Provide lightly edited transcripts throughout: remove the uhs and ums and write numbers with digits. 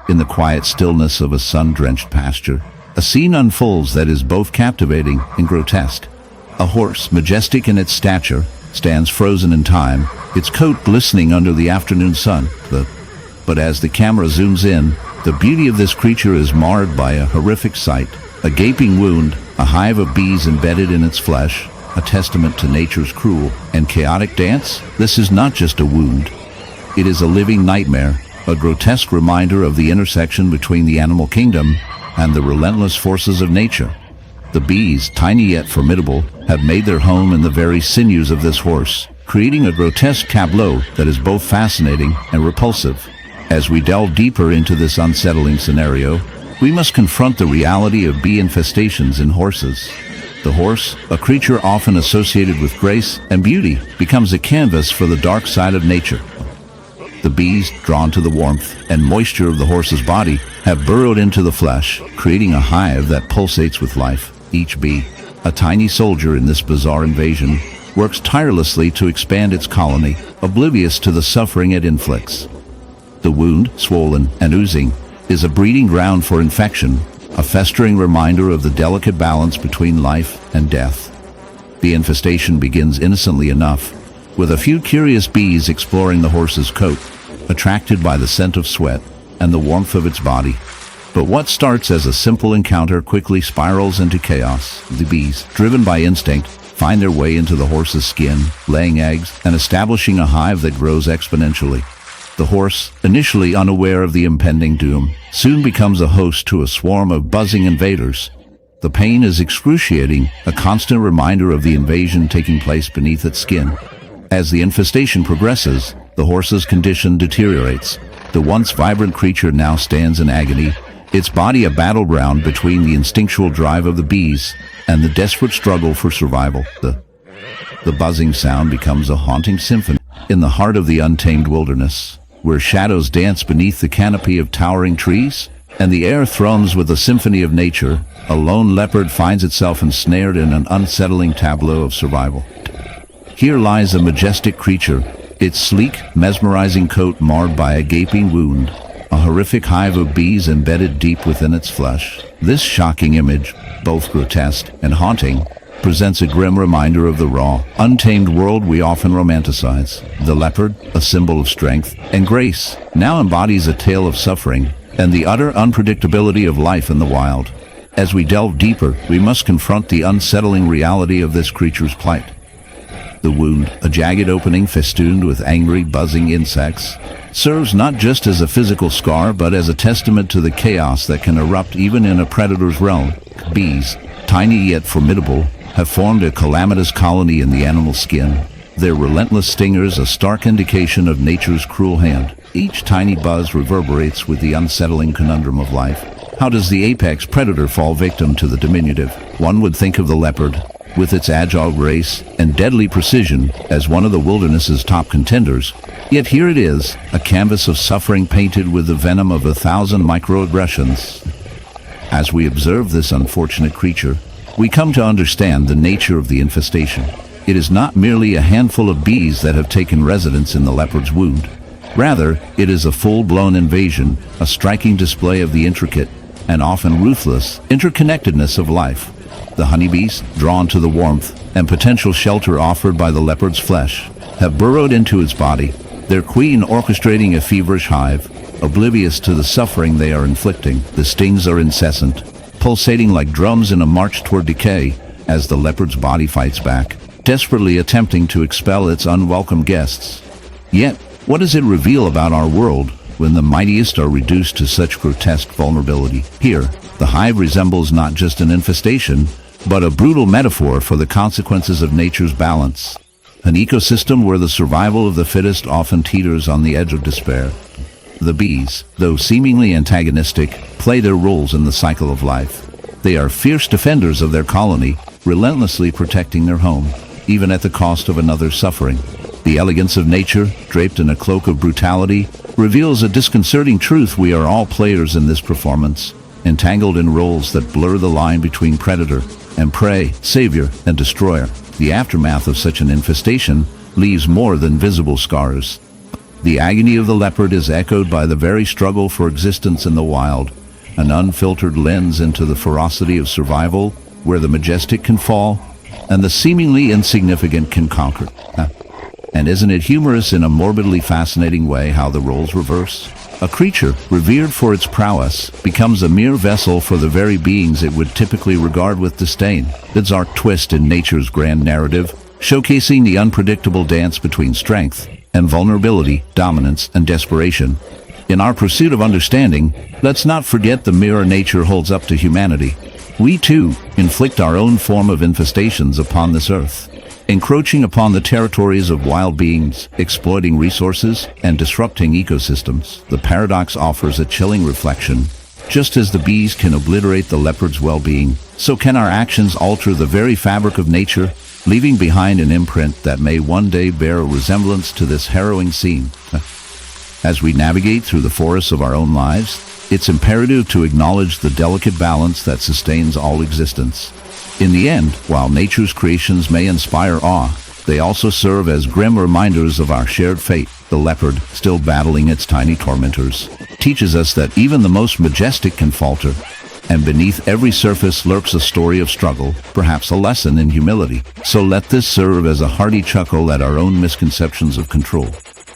In the quiet stillness of a sun-drenched pasture, a scene unfolds that is both captivating and grotesque. A horse, majestic in its stature, stands frozen in time, its coat glistening under the afternoon sun. But as the camera zooms in, the beauty of this creature is marred by a horrific sight. A gaping wound, a hive of bees embedded in its flesh, a testament to nature's cruel and chaotic dance. This is not just a wound. It is a living nightmare, a grotesque reminder of the intersection between the animal kingdom and the relentless forces of nature. The bees, tiny yet formidable, have made their home in the very sinews of this horse, creating a grotesque tableau that is both fascinating and repulsive. As we delve deeper into this unsettling scenario, we must confront the reality of bee infestations in horses. The horse, a creature often associated with grace and beauty, becomes a canvas for the dark side of nature. The bees, drawn to the warmth and moisture of the horse's body, have burrowed into the flesh, creating a hive that pulsates with life. Each bee, a tiny soldier in this bizarre invasion, works tirelessly to expand its colony, oblivious to the suffering it inflicts. The wound, swollen and oozing, is a breeding ground for infection, a festering reminder of the delicate balance between life and death. The infestation begins innocently enough, with a few curious bees exploring the horse's coat, attracted by the scent of sweat and the warmth of its body. But what starts as a simple encounter quickly spirals into chaos. The bees, driven by instinct, find their way into the horse's skin, laying eggs and establishing a hive that grows exponentially. The horse, initially unaware of the impending doom, soon becomes a host to a swarm of buzzing invaders. The pain is excruciating, a constant reminder of the invasion taking place beneath its skin. As the infestation progresses, the horse's condition deteriorates. The once vibrant creature now stands in agony, its body a battleground between the instinctual drive of the bees and the desperate struggle for survival. The buzzing sound becomes a haunting symphony in the heart of the untamed wilderness, where shadows dance beneath the canopy of towering trees, and the air thrums with the symphony of nature. A lone leopard finds itself ensnared in an unsettling tableau of survival. Here lies a majestic creature, its sleek, mesmerizing coat marred by a gaping wound, a horrific hive of bees embedded deep within its flesh. This shocking image, both grotesque and haunting, presents a grim reminder of the raw, untamed world we often romanticize. The leopard, a symbol of strength and grace, now embodies a tale of suffering and the utter unpredictability of life in the wild. As we delve deeper, we must confront the unsettling reality of this creature's plight. The wound, a jagged opening festooned with angry, buzzing insects, serves not just as a physical scar but as a testament to the chaos that can erupt even in a predator's realm. Bees, tiny yet formidable, have formed a calamitous colony in the animal's skin, their relentless stingers a stark indication of nature's cruel hand. Each tiny buzz reverberates with the unsettling conundrum of life. How does the apex predator fall victim to the diminutive? One would think of the leopard, with its agile grace and deadly precision, as one of the wilderness's top contenders. Yet here it is, a canvas of suffering painted with the venom of 1,000 microaggressions. As we observe this unfortunate creature, we come to understand the nature of the infestation. It is not merely a handful of bees that have taken residence in the leopard's wound. Rather, it is a full-blown invasion, a striking display of the intricate and often ruthless interconnectedness of life. The honeybees, drawn to the warmth and potential shelter offered by the leopard's flesh, have burrowed into its body, their queen orchestrating a feverish hive, oblivious to the suffering they are inflicting. The stings are incessant, pulsating like drums in a march toward decay as the leopard's body fights back, desperately attempting to expel its unwelcome guests. Yet, what does it reveal about our world when the mightiest are reduced to such grotesque vulnerability? Here, the hive resembles not just an infestation, but a brutal metaphor for the consequences of nature's balance. An ecosystem where the survival of the fittest often teeters on the edge of despair. The bees, though seemingly antagonistic, play their roles in the cycle of life. They are fierce defenders of their colony, relentlessly protecting their home, even at the cost of another's suffering. The elegance of nature, draped in a cloak of brutality, reveals a disconcerting truth: we are all players in this performance, entangled in roles that blur the line between predator and prey, savior and destroyer. The aftermath of such an infestation leaves more than visible scars. The agony of the leopard is echoed by the very struggle for existence in the wild, an unfiltered lens into the ferocity of survival, where the majestic can fall and the seemingly insignificant can conquer. And isn't it humorous in a morbidly fascinating way how the roles reverse? A creature, revered for its prowess, becomes a mere vessel for the very beings it would typically regard with disdain. Its arc twist in nature's grand narrative, showcasing the unpredictable dance between strength and vulnerability, dominance and desperation. In our pursuit of understanding, let's not forget the mirror nature holds up to humanity. We too inflict our own form of infestations upon this earth, encroaching upon the territories of wild beings, exploiting resources, and disrupting ecosystems. The paradox offers a chilling reflection. Just as the bees can obliterate the leopard's well-being, so can our actions alter the very fabric of nature, leaving behind an imprint that may one day bear a resemblance to this harrowing scene. As we navigate through the forests of our own lives, it's imperative to acknowledge the delicate balance that sustains all existence. In the end, while nature's creations may inspire awe, they also serve as grim reminders of our shared fate. The leopard, still battling its tiny tormentors, teaches us that even the most majestic can falter, and beneath every surface lurks a story of struggle, perhaps a lesson in humility. So let this serve as a hearty chuckle at our own misconceptions of control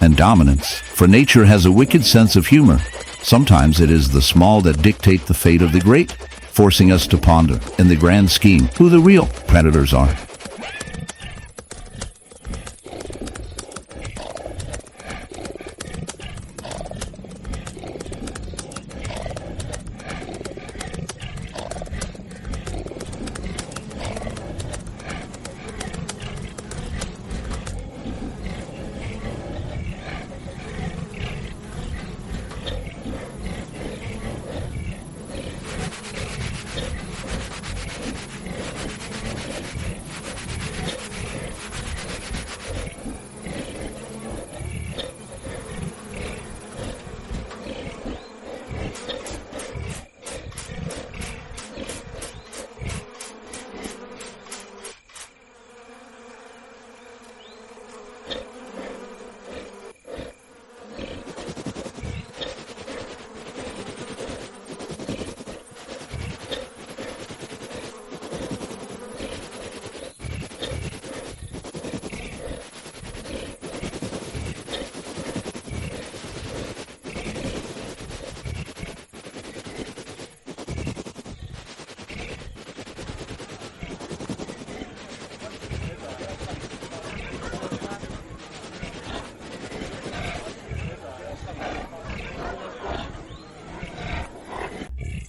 and dominance, for nature has a wicked sense of humor. Sometimes it is the small that dictate the fate of the great, forcing us to ponder, in the grand scheme, who the real predators are.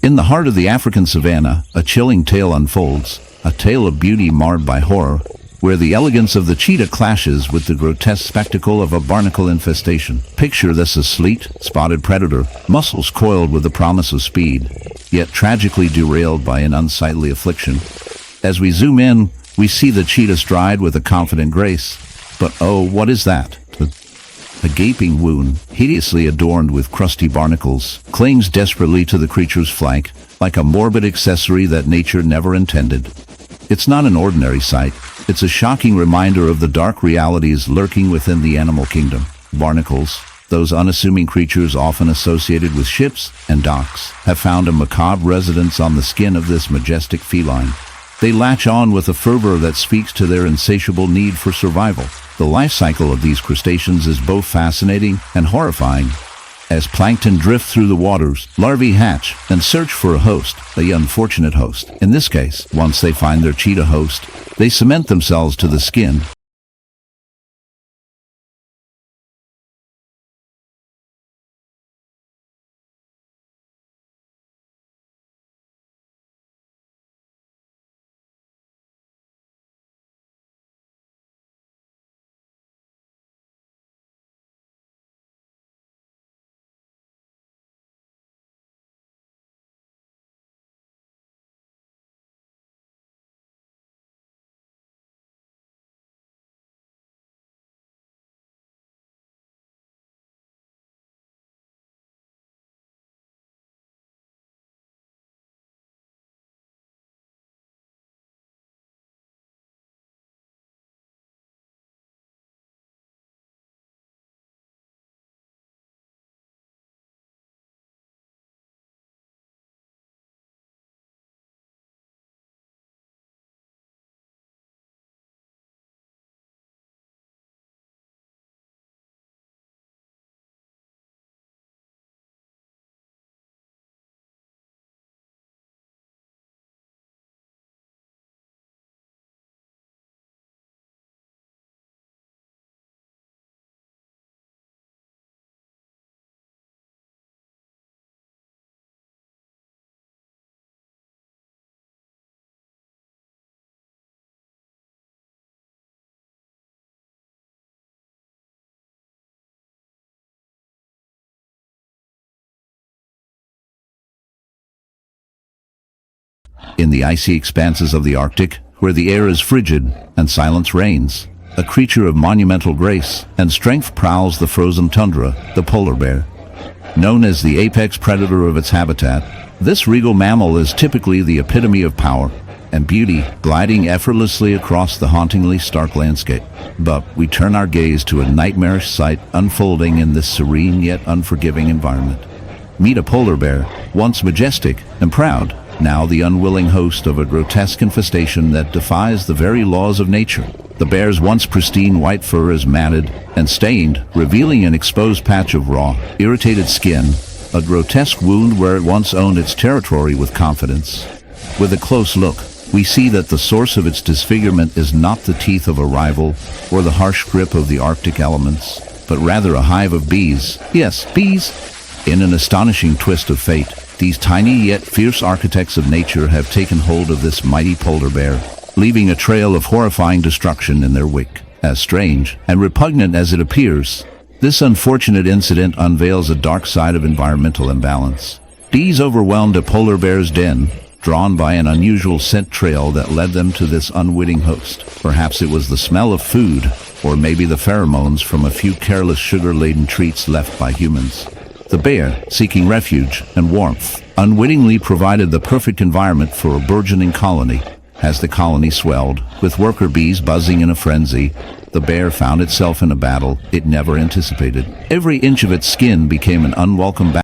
In the heart of the African savanna, a chilling tale unfolds, a tale of beauty marred by horror, where the elegance of the cheetah clashes with the grotesque spectacle of a barnacle infestation. Picture this: a sleek, spotted predator, muscles coiled with the promise of speed, yet tragically derailed by an unsightly affliction. As we zoom in, we see the cheetah stride with a confident grace. But oh, what is that? A gaping wound, hideously adorned with crusty barnacles, clings desperately to the creature's flank, like a morbid accessory that nature never intended. It's not an ordinary sight. It's a shocking reminder of the dark realities lurking within the animal kingdom. Barnacles, those unassuming creatures often associated with ships and docks, have found a macabre residence on the skin of this majestic feline. They latch on with a fervor that speaks to their insatiable need for survival. The life cycle of these crustaceans is both fascinating and horrifying. As plankton drift through the waters, larvae hatch and search for a host, the unfortunate host. In this case, once they find their cheetah host, they cement themselves to the skin, In the icy expanses of the Arctic, where the air is frigid and silence reigns, a creature of monumental grace and strength prowls the frozen tundra, the polar bear. Known as the apex predator of its habitat, this regal mammal is typically the epitome of power and beauty, gliding effortlessly across the hauntingly stark landscape. But we turn our gaze to a nightmarish sight unfolding in this serene yet unforgiving environment. Meet a polar bear, once majestic and proud, now the unwilling host of a grotesque infestation that defies the very laws of nature. The bear's once pristine white fur is matted and stained, revealing an exposed patch of raw, irritated skin, a grotesque wound where it once owned its territory with confidence. With a close look, we see that the source of its disfigurement is not the teeth of a rival or the harsh grip of the Arctic elements, but rather a hive of bees. Yes, bees! In an astonishing twist of fate, these tiny yet fierce architects of nature have taken hold of this mighty polar bear, leaving a trail of horrifying destruction in their wake. As strange and repugnant as it appears, this unfortunate incident unveils a dark side of environmental imbalance. Bees overwhelmed a polar bear's den, drawn by an unusual scent trail that led them to this unwitting host. Perhaps it was the smell of food, or maybe the pheromones from a few careless sugar-laden treats left by humans. The bear, seeking refuge and warmth, unwittingly provided the perfect environment for a burgeoning colony. As the colony swelled, with worker bees buzzing in a frenzy, the bear found itself in a battle it never anticipated. Every inch of its skin became an unwelcome